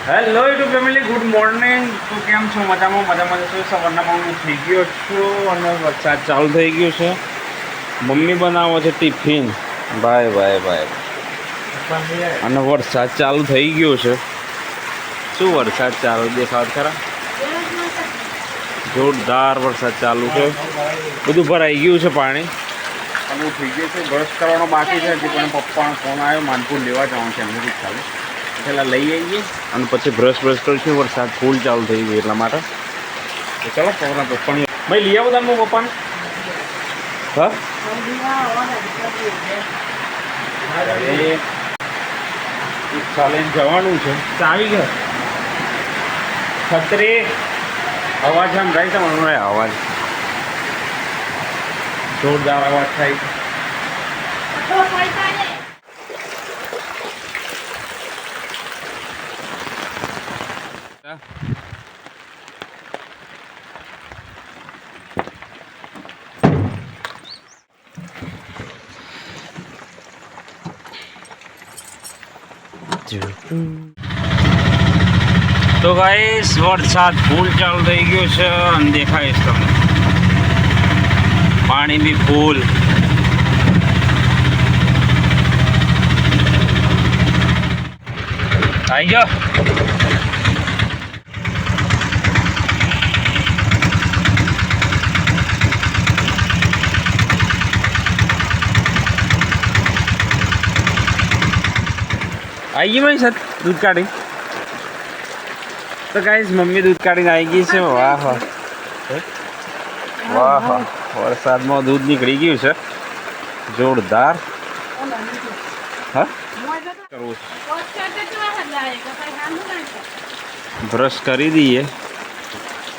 Hello YouTube family, good morning. તું કેમ છો? મજામાં મજામાં છું. સવારના હું થઈ ગયો છું અને વરસાદ ચાલુ થઈ ગયો છે. મમ્મી બનાવો છે ટિફિન. બાય અને વરસાદ ચાલુ થઈ ગયો છે. શું વરસાદ ચાલુ દેખાવ ખરા? જોરદાર વરસાદ ચાલુ છે. બધું ભરાઈ ગયું છે પાણી. અને થઈ ગયું છે. બ્રશ કરવાનો બાકી છે હજી, પણ પપ્પાનો ફોન આવ્યો, માનપુર લેવા જવાનું છે એમની ચાલુ. પહેલાં લઈ આવીએ અને પછી બ્રશ કરીશું. વરસાદ ફૂલ ચાલુ થઈ ગયો એટલા માટે. તો ચાલો પપ્પાના પપ્પાની ભાઈ લઈ આવો તમે પપ્પાને. હા ચાલીને જવાનું છે. ચાવી ગયો છત્રી. અવાજ આમ જાય છે મને, અવાજ જોરદાર અવાજ થાય છે. તો ગાઈસ વરસાદ ફૂલ ચાલુ થઈ ગયો છે અને દેખાય છે તમને પાણી બી ફૂલ. આવી ગયો. આવી ગઈ ભાઈ સર દૂધ કાઢી. તો ગાઈસ મમ્મી દૂધ કાઢીને આવી ગઈ છે. વાહ વાહ વાહ વાહ, વરસાદમાં દૂધ નીકળી ગયું છે જોરદાર. હા કરવું બ્રશ કરી દઈએ.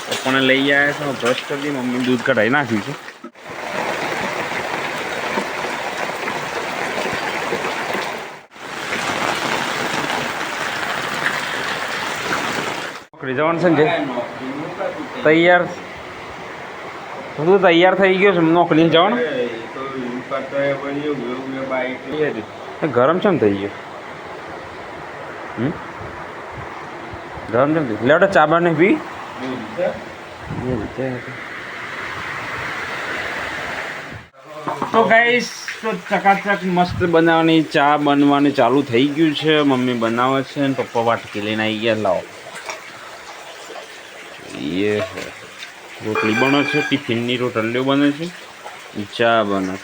પપ્પાને લઈ આવ્યા છે, બ્રશ કરી દઈએ. મમ્મી દૂધ કઢાઈ નાખ્યું છે. જવાનું છે ને તૈયાર. તું તૈયાર થઈ ગયો છે નોકરી જવાનું. ગરમ છે થઈ ગયો. ગરમ છે લેવડે ચા બને પી. તો ગાઈસ તો ચકાચક મસ્ત બનાવવાની ચા બનવાની ચાલુ થઈ ગયું છે. મમ્મી બનાવે છે ને પપ્પા વાટકી લઈને આવી ગયા. લાવો ये है रोटली बने છે, ટિફિનની રોટલીઓ બને છે, ચા બને.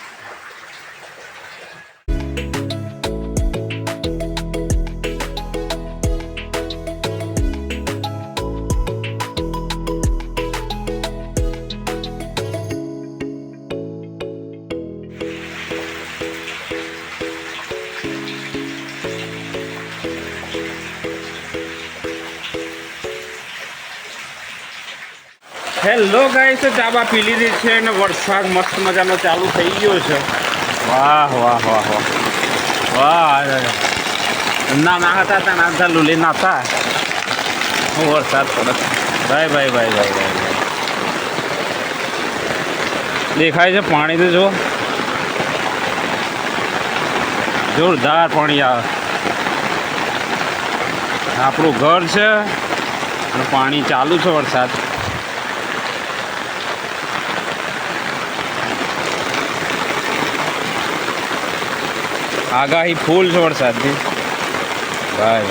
હેલો ગાઈસ, ચા બા પી લીધી છે અને વરસાદ મસ્ત મજાનો ચાલુ થઈ ગયો છે. વાહ વાહ વાહ વાહ વાહ. નાના હતા ત્યાં નાતા લુલી નાતા વરસાદ પડે. ભાઈ દેખાય છે પાણી તો જો જોરદાર પાણી આવે. આપણું ઘર છે અને પાણી ચાલુ છે. વરસાદ આગાહી ફૂલ છે વરસાદની. ભાઈ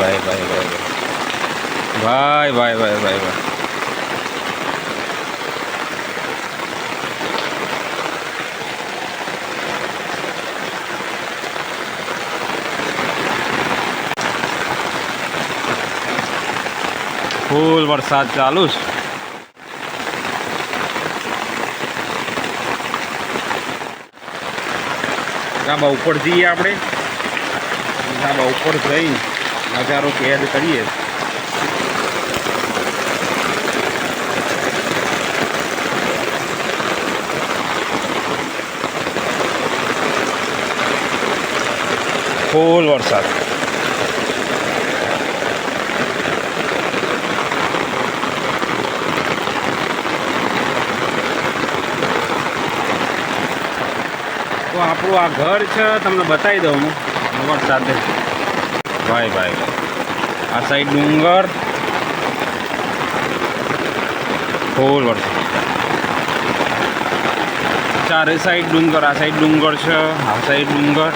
ફૂલ વરસાદ ચાલુ છે. ધાબા ઉપર જઈએ આપણે. ધાબા ઉપર જઈ નજારો કેદ કરીએ. ફૂલ વરસાદ. તો આપણું આ ઘર છે, તમને બતાવી દઉં હું વરસાદ. ભાઈ આ સાઈડ ડુંગર, ફૂલ વરસાદ. ચારે સાઈડ ડુંગર, આ સાઈડ ડુંગર છે, આ સાઈડ ડુંગર,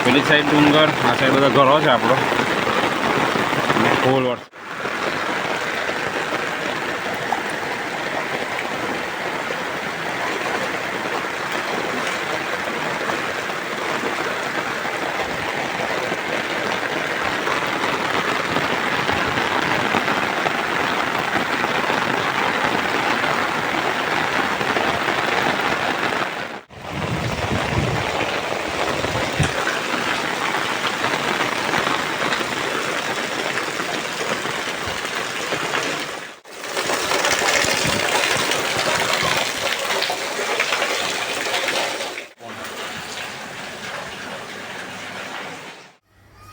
પેલી સાઈડ ડુંગર, આ સાઈડ બધા ઘરો છે આપણો. ફૂલ વરસાદ.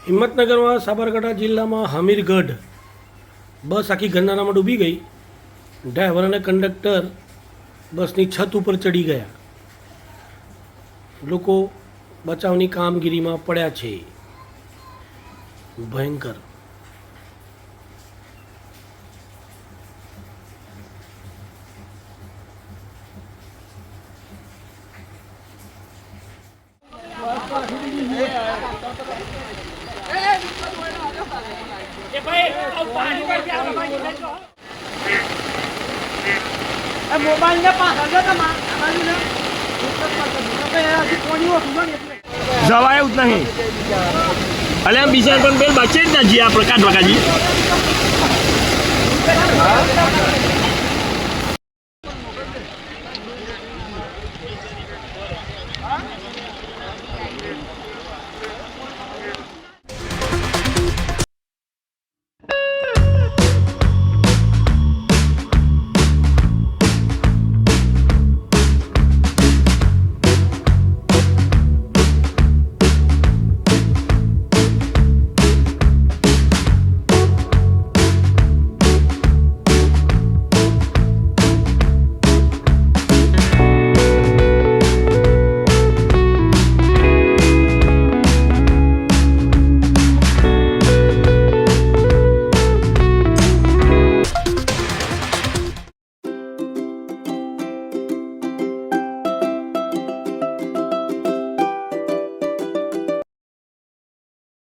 હિંમતનગરમાં સાબરકાંઠા જિલ્લામાં હમીરગઢ બસ આખી ગરનાળામાં ડૂબી ગઈ. ડ્રાઈવર અને કંડક્ટર બસની છત ઉપર ચડી ગયા. લોકો બચાવની કામગીરીમાં પડ્યા છે. ભયંકર. મોબાઈલ ને પાછળ જવાય એવું જ નહીં. અલે આમ બિચાર પણ બેલ બચે જ ના જી આપણે કાઢવા કાઢી